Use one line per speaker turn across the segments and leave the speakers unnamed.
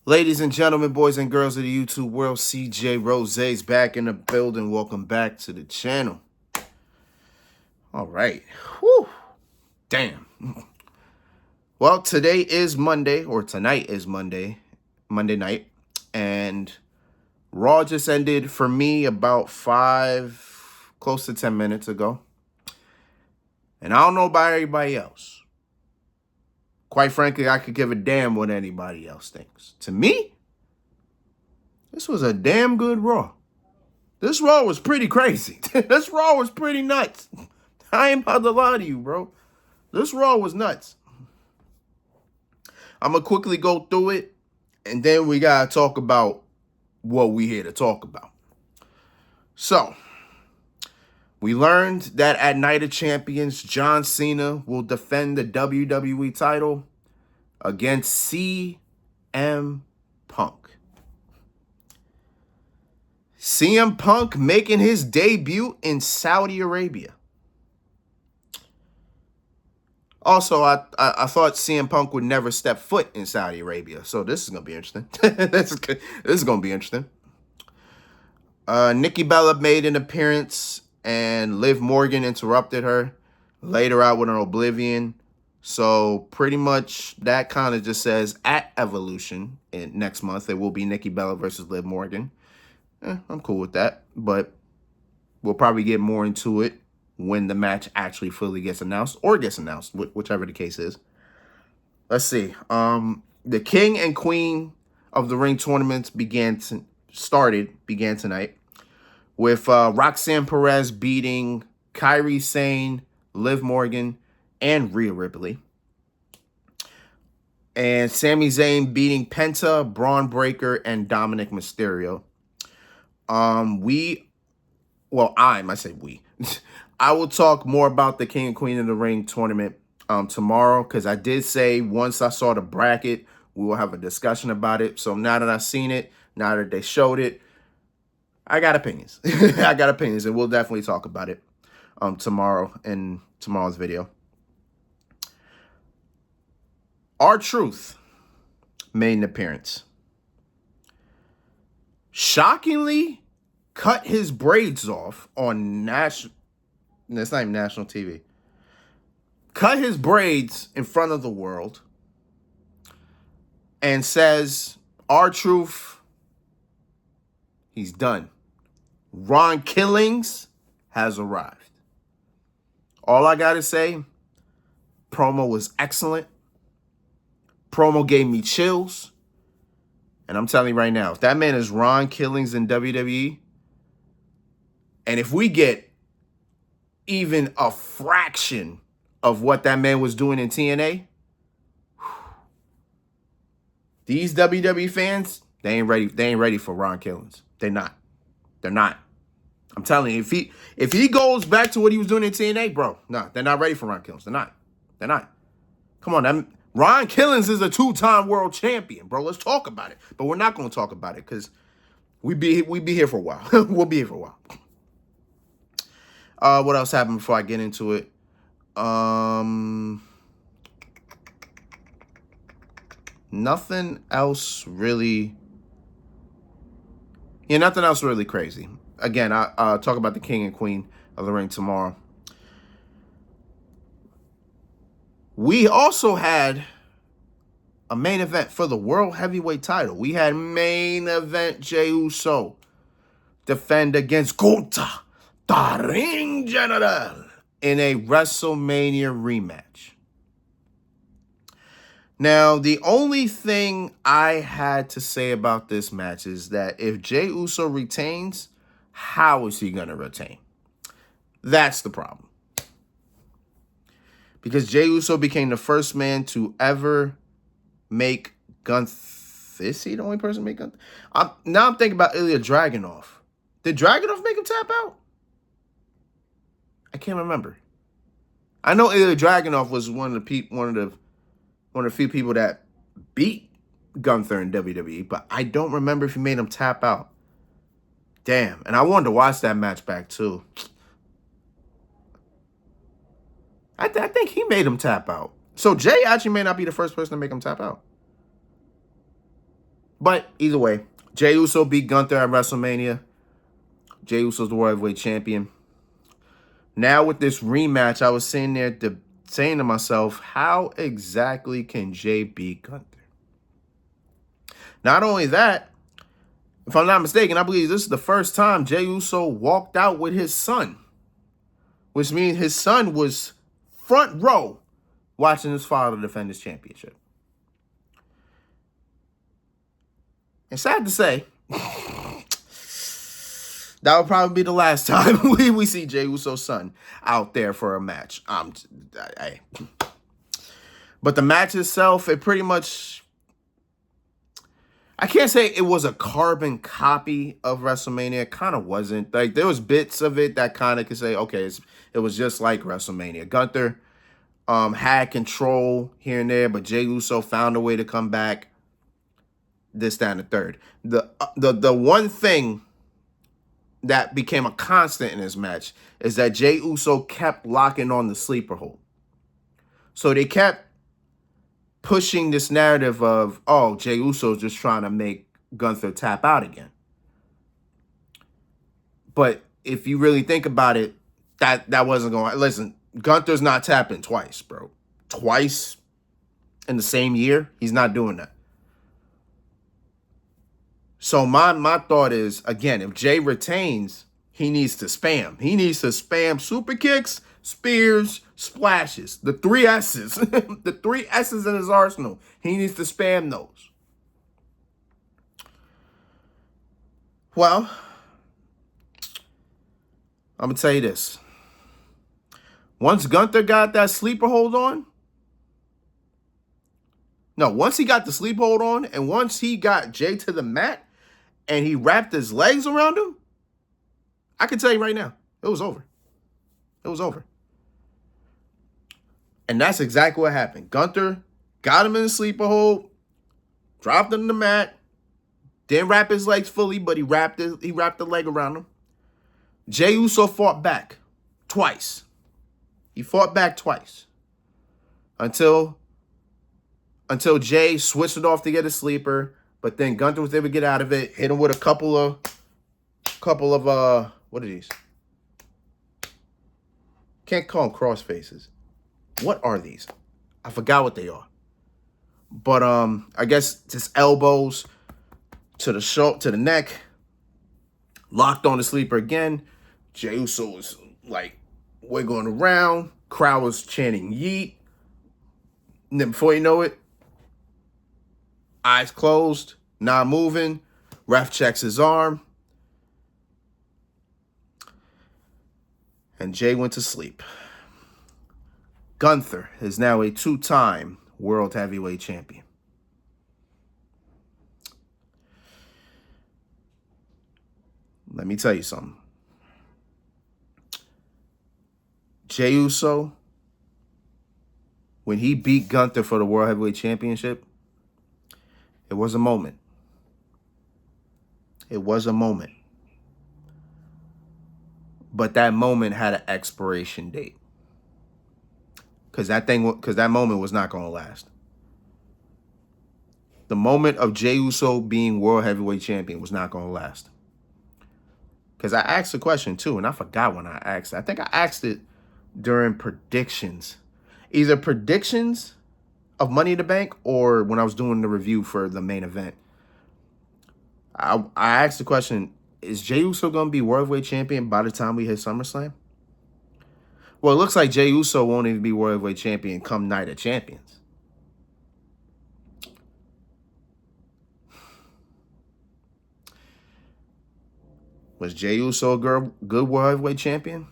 Ladies and gentlemen, boys and girls of the YouTube world, CJ Rose's back in the building. Welcome back to the channel. All right. Whew. Damn. Well, today is Monday, or tonight is Monday night. And Raw just ended for me about close to 10 minutes ago. And I don't know about everybody else. Quite frankly, I could give a damn what anybody else thinks. To me, this was a damn good Raw. This Raw was pretty crazy. This Raw was pretty nuts. I ain't about to lie to you, bro. This Raw was nuts. I'm going to quickly go through it, and then we got to talk about what we here to talk about. So, we learned that at Night of Champions, John Cena will defend the WWE title against CM Punk. CM Punk making his debut in Saudi Arabia. Also, I thought CM Punk would never step foot in Saudi Arabia, so this is going to be interesting. This is going to be interesting. Nikki Bella made an appearance, and Liv Morgan interrupted her, laid her out with an Oblivion. So pretty much that kind of just says at Evolution next month, it will be Nikki Bella versus Liv Morgan. I'm cool with that, but we'll probably get more into it when the match actually fully gets announced, or gets announced, whichever the case is. Let's see. The King and Queen of the Ring tournaments began tonight with Roxanne Perez beating Kairi Sane, Liv Morgan, and Rhea Ripley. And Sami Zayn beating Penta, Braun Breaker, and Dominic Mysterio. I will talk more about the King and Queen of the Ring tournament tomorrow, because I did say once I saw the bracket, we will have a discussion about it. So now that I've seen it, now that they showed it, I got opinions. I got opinions, and we'll definitely talk about it tomorrow in tomorrow's video. R-Truth made an appearance. Shockingly, cut his braids off on it's not even national TV. Cut his braids in front of the world and says, R-Truth, he's done. Ron Killings has arrived. All I gotta say, promo was excellent. Promo gave me chills. And I'm telling you right now, if that man is Ron Killings in WWE, and if we get even a fraction of what that man was doing in TNA, these WWE fans, they ain't ready. They ain't ready for Ron Killings. They're not. They're not. I'm telling you, if he goes back to what he was doing in TNA, bro, no, they're not ready for Ron Killings. They're not. They're not. Come on, Ron Killings is a 2-time world champion, bro. Let's talk about it. But we're not going to talk about it because we be here for a while. We'll be here for a while. What else happened before I get into it? Nothing else really. Yeah, nothing else really crazy. Again, I'll talk about the King and Queen of the Ring tomorrow. We also had a main event for the World Heavyweight title. We had main event Jey Uso defend against Gunther, the Ring General, in a WrestleMania rematch. Now, the only thing I had to say about this match is that if Jey Uso retains, how is he going to retain? That's the problem. Because Jey Uso became the first man to ever make Gunther. Is he the only person to make Gunther? Now I'm thinking about Ilya Dragunov. Did Dragunov make him tap out? I can't remember. I know Ilya Dragunov was one of the few people that beat Gunther in WWE, but I don't remember if he made him tap out. Damn. And I wanted to watch that match back too. I think he made him tap out. So Jey actually may not be the first person to make him tap out. But either way, Jey Uso beat Gunther at WrestleMania. Jey Uso's the World Heavyweight Champion. Now with this rematch, I was sitting there saying to myself, how exactly can Jey beat Gunther? Not only that, if I'm not mistaken, I believe this is the first time Jey Uso walked out with his son, which means his son was front row watching his father defend his championship. And sad to say, that would probably be the last time we see Jey Uso's son out there for a match. But the match itself, it pretty much, I can't say it was a carbon copy of WrestleMania. It kind of wasn't. Like, there was bits of it that kind of could say, okay, it was just like WrestleMania. Gunther had control here and there, but Jey Uso found a way to come back. This, that, and the third. The one thing that became a constant in this match is that Jey Uso kept locking on the sleeper hold. So they kept pushing this narrative of, oh, Jey Uso's just trying to make Gunther tap out again. But if you really think about it, that wasn't going to... Listen, Gunther's not tapping twice, bro. Twice in the same year? He's not doing that. So my thought is, again, if Jey retains, he needs to spam. He needs to spam super kicks, spears, splashes. The 3 S's. The 3 S's in his arsenal. He needs to spam those. Well, I'm going to tell you this. Once Gunther got that sleeper hold on, once he got the sleep hold on, and once he got Jey to the mat, and he wrapped his legs around him, I can tell you right now, it was over. It was over. And that's exactly what happened. Gunther got him in the sleeper hold, dropped him on the mat, didn't wrap his legs fully, but he wrapped the leg around him. Jey Uso fought back twice. He fought back twice. Until Jey switched it off to get a sleeper. But then Gunther was able to get out of it, hit him with a couple of what are these? Can't call them cross faces. What are these? I forgot what they are. But I guess just elbows to the neck, locked on the sleeper again. Jey Uso was like wiggling around. Crowd was chanting yeet. And then before you know it, eyes closed, not moving. Ref checks his arm. And Jey went to sleep. Gunther is now a 2-time World Heavyweight Champion. Let me tell you something. Jey Uso, when he beat Gunther for the World Heavyweight Championship, it was a moment. It was a moment. But that moment had an expiration date. Because that moment was not going to last. The moment of Jey Uso being World Heavyweight Champion was not going to last. Because I asked the question too, and I forgot when I asked it. I think I asked it during predictions. Either predictions of Money in the Bank or when I was doing the review for the main event. I asked the question, is Jey Uso going to be World Heavyweight Champion by the time we hit SummerSlam? Well, it looks like Jey Uso won't even be World Heavyweight Champion come Night of Champions. Was Jey Uso a good World Heavyweight Champion?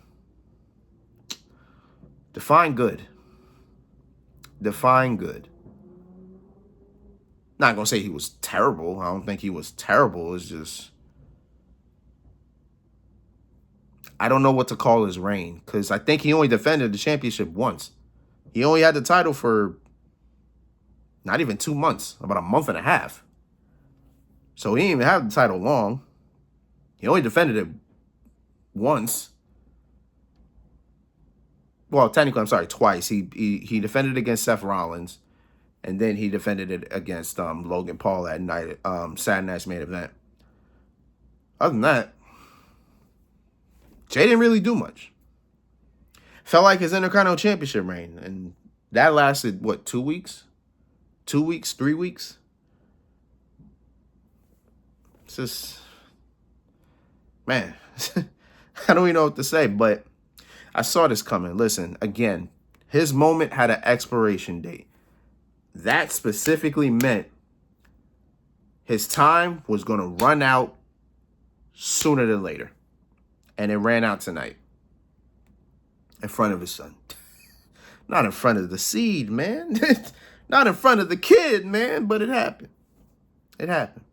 Define good. Define good. Not going to say he was terrible. I don't think he was terrible. It's just, I don't know what to call his reign, because I think he only defended the championship once. He only had the title for not even 2 months, about a month and a half. So he didn't even have the title long. He only defended it once. Well, technically, I'm sorry, twice. He defended against Seth Rollins, And then he defended it against Logan Paul at night, Saturday Night's Main Event. Other than that, Jay didn't really do much. Felt like his Intercontinental Championship reign, and that lasted, what, 2 weeks? 2 weeks? 3 weeks? It's just, man, I don't even know what to say, but I saw this coming. Listen, again, his moment had an expiration date. That specifically meant his time was going to run out sooner than later. And it ran out tonight. In front of his son. Not in front of the seed, man. Not in front of the kid, man. But it happened. It happened.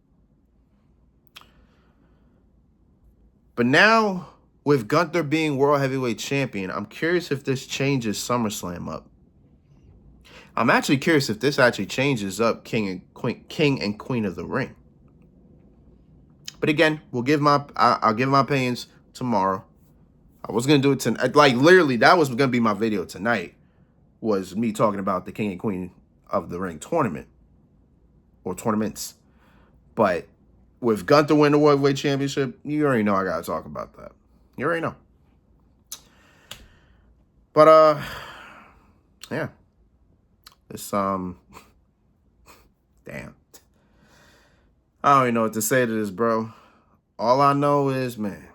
But now, with Gunther being World Heavyweight Champion, I'm curious if this changes SummerSlam up. I'm actually curious if this actually changes up King and Queen of the Ring. But again, I'll give my opinions tomorrow. I was going to do it tonight. Like, literally, that was going to be my video tonight, was me talking about the King and Queen of the Ring tournament. Or tournaments. But with Gunther winning the World Heavyweight Championship, you already know I got to talk about that. You already know. But, yeah. It's, damn. I don't even know what to say to this, bro. All I know is, man,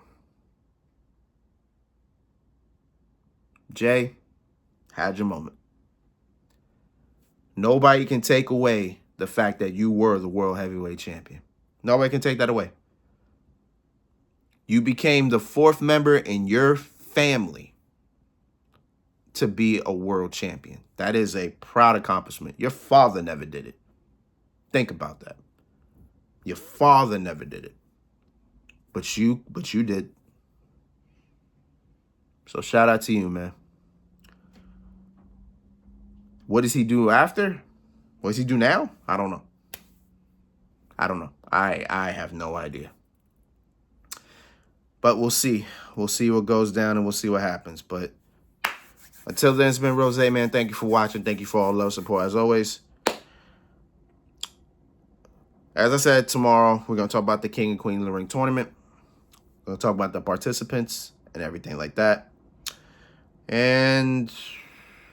Jay had your moment. Nobody can take away the fact that you were the World Heavyweight Champion. Nobody can take that away. You became the 4th member in your family to be a world champion. That is a proud accomplishment. Your father never did it. Think about that. Your father never did it. But you did. So shout out to you, man. What does he do after? What does he do now? I don't know. I have no idea. But we'll see. We'll see what goes down and we'll see what happens. But until then, it's been Rose, man. Thank you for watching. Thank you for all the love, support, as always. As I said, tomorrow, we're going to talk about the King and Queen of the Ring tournament. We're going to talk about the participants and everything like that. And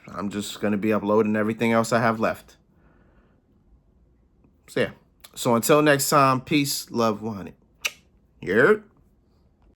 I'm just going to be uploading everything else I have left. So, yeah. So, until next time, peace, love, 100. Yeah.